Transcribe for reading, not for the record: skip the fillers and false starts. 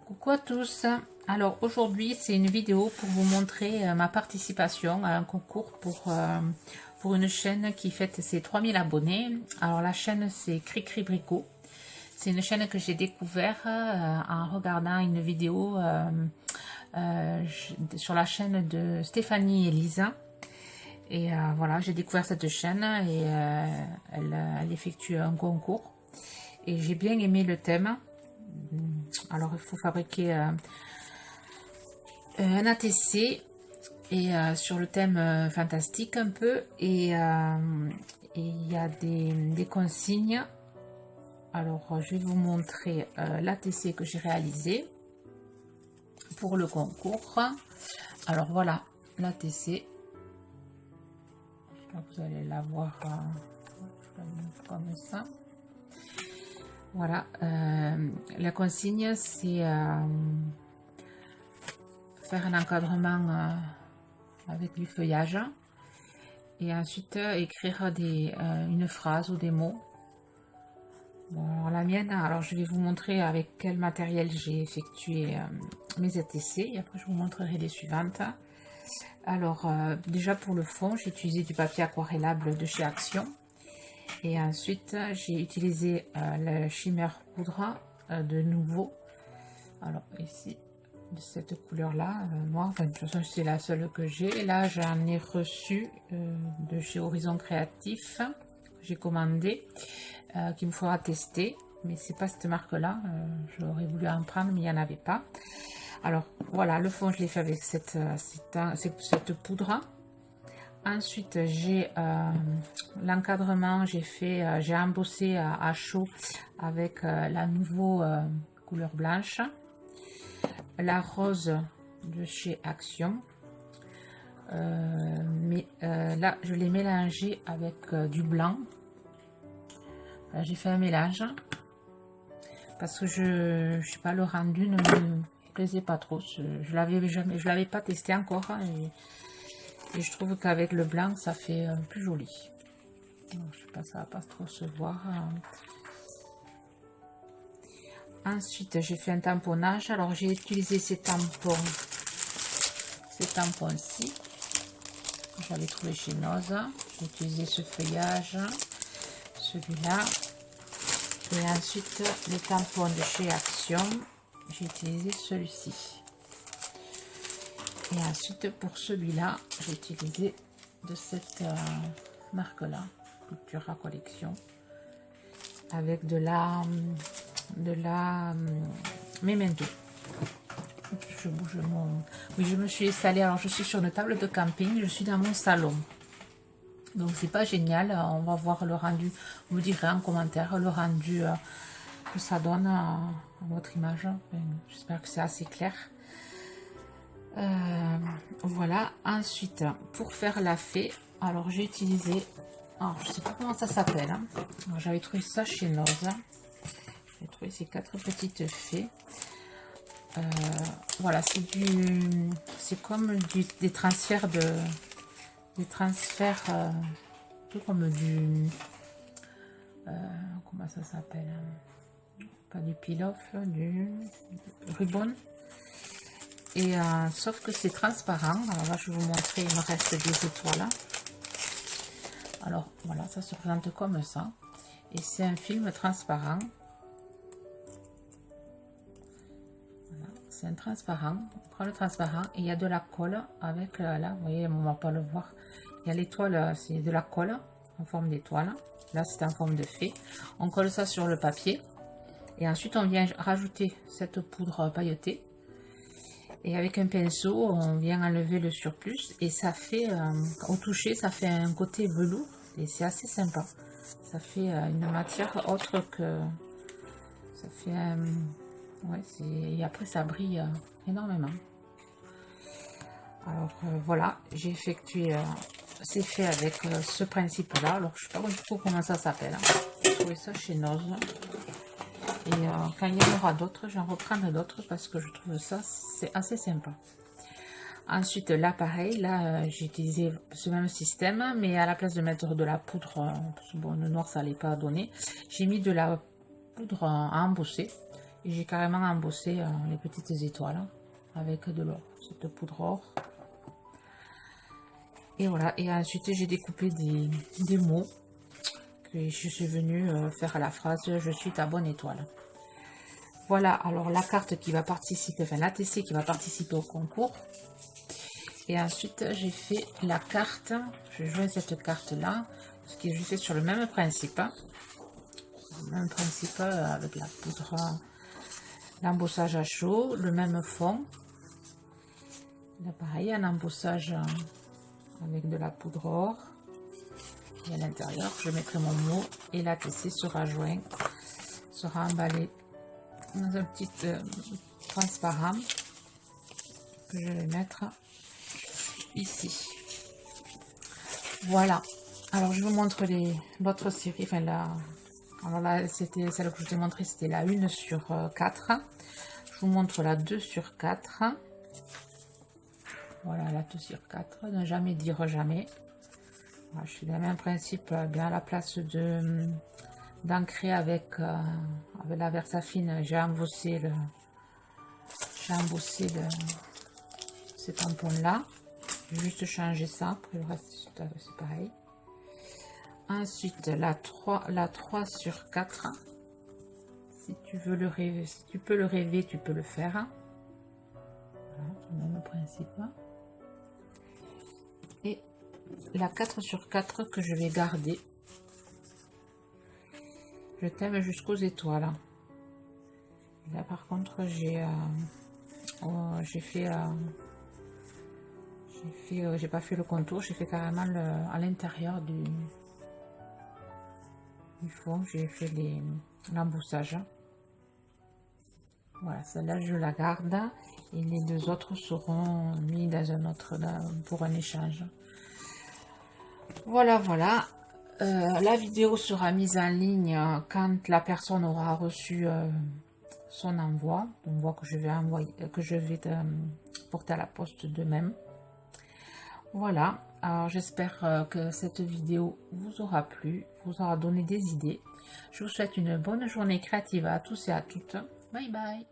Coucou à tous. Alors aujourd'hui c'est une vidéo pour vous montrer ma participation à un concours pour une chaîne qui fête ses 3000 abonnés. Alors la chaîne c'est Cricri Bricot. C'est une chaîne que j'ai découvert en regardant une vidéo sur la chaîne de Stéphanie et Lisa. Et voilà, j'ai découvert cette chaîne et elle effectue un concours. Et j'ai bien aimé le thème. Alors il faut fabriquer un ATC et sur le thème fantastique un peu, et il y a des consignes. Alors je vais vous montrer l'ATC que j'ai réalisé pour le concours. Alors voilà l'ATC, vous allez la voir comme ça. Voilà, la consigne c'est faire un encadrement avec du feuillage et ensuite écrire une phrase ou des mots. Bon, alors la mienne, alors je vais vous montrer avec quel matériel j'ai effectué mes ATC et après je vous montrerai les suivantes. Alors déjà pour le fond, j'ai utilisé du papier aquarellable de chez Action. Et ensuite, j'ai utilisé le shimmer poudre de Nouveau. Alors ici, de cette couleur-là, noire. Enfin, de toute façon, c'est la seule que j'ai. Là, j'en ai reçu de chez Horizon Créatif. J'ai commandé, qu'il me faudra tester. Mais c'est pas cette marque-là. J'aurais voulu en prendre, mais il n'y en avait pas. Alors, voilà, le fond, je l'ai fait avec cette poudre. Ensuite, j'ai l'encadrement, j'ai embossé à chaud avec la Nouveau couleur blanche, la rose de chez Action, mais là je l'ai mélangé avec du blanc. J'ai fait un mélange parce que je sais pas, le rendu ne me plaisait pas trop. Je l'avais pas testé encore. Et je trouve qu'avec le blanc, ça fait plus joli. Donc, je sais pas, ça va pas trop se voir. Ensuite, j'ai fait un tamponnage. Alors, j'ai utilisé ces tampons-ci. J'avais trouvé chez Noz. J'ai utilisé ce feuillage, celui-là. Et ensuite, les tampons de chez Action. J'ai utilisé celui-ci. Et ensuite, pour celui-là, j'ai utilisé de cette marque-là, Cultura Collection, avec de la Memento. Je bouge mon... Oui, je me suis installée, alors je suis sur une table de camping, je suis dans mon salon. Donc, c'est pas génial, on va voir le rendu, vous me direz en commentaire le rendu que ça donne à votre image. J'espère que c'est assez clair. Voilà, ensuite pour faire la fée, alors j'ai utilisé, alors je sais pas comment ça s'appelle, hein. J'avais trouvé ça chez Noz. J'ai trouvé ces 4 petites fées. Voilà, c'est comme des transferts tout comme du comment ça s'appelle, pas du peel-off, du ribbon. Et sauf que c'est transparent. Alors là, je vais vous montrer, il me reste des étoiles. Alors voilà, ça se présente comme ça. Et c'est un film transparent. Voilà, c'est un transparent. On prend le transparent et il y a de la colle avec là, vous voyez, on ne va pas le voir. Il y a l'étoile, c'est de la colle en forme d'étoile. Là, c'est en forme de fée. On colle ça sur le papier. Et ensuite, on vient rajouter cette poudre pailletée. Et avec un pinceau, on vient enlever le surplus et ça fait, au toucher, ça fait un côté velours et c'est assez sympa. Ça fait une matière autre que... Ça fait... ouais, et après, ça brille énormément. Alors voilà, j'ai effectué... c'est fait avec ce principe-là. Alors, je ne sais pas du tout comment ça s'appelle. Hein. J'ai trouvé ça chez Noz. Et quand il y en aura d'autres, j'en reprendrai d'autres parce que je trouve ça, c'est assez sympa. Ensuite, là, pareil, là, j'ai utilisé ce même système, mais à la place de mettre de la poudre, parce que bon, le noir, ça n'allait pas donner, j'ai mis de la poudre à embosser. Et j'ai carrément embossé les petites étoiles avec de l'or, cette poudre or. Et voilà, et ensuite j'ai découpé des mots que je suis venue faire la phrase « Je suis ta bonne étoile ». Voilà, alors la carte qui va participer, enfin la l'ATC qui va participer au concours. Et ensuite j'ai fait la carte, je joins cette carte là, ce que je fais sur le même principe. Avec la poudre, l'embossage à chaud, le même fond. Là pareil, un embossage avec de la poudre or. Et à l'intérieur, je mettrai mon mot et la l'ATC sera joint, sera emballé dans un petit transparent que je vais mettre ici. Voilà. Alors je vous montre l'autre série, enfin alors là c'était celle que je t'ai montré, c'était la 1 sur 4. Je vous montre la 2 sur 4. Voilà, la 2 sur 4, ne jamais dire jamais. Voilà, je suis dans le même principe, bien à la place d'ancrer avec la Versafine, j'ai embossé ces tampons là. J'ai juste changer ça, après le reste c'est pareil. Ensuite la 3 sur 4. Si tu veux le rêver, si tu peux le rêver, tu peux le faire. Voilà, c'est le même principe. Et la 4 sur 4 que je vais garder. Je t'aime jusqu'aux étoiles. Là par contre j'ai j'ai pas fait le contour, j'ai fait carrément à l'intérieur du fond, j'ai fait l'embossage. Voilà, celle-là je la garde et les deux autres seront mis dans un autre pour un échange. Voilà, voilà. La vidéo sera mise en ligne quand la personne aura reçu son envoi que je vais porter à la poste de même. Voilà, alors j'espère que cette vidéo vous aura plu, vous aura donné des idées. Je vous souhaite une bonne journée créative à tous et à toutes. Bye bye.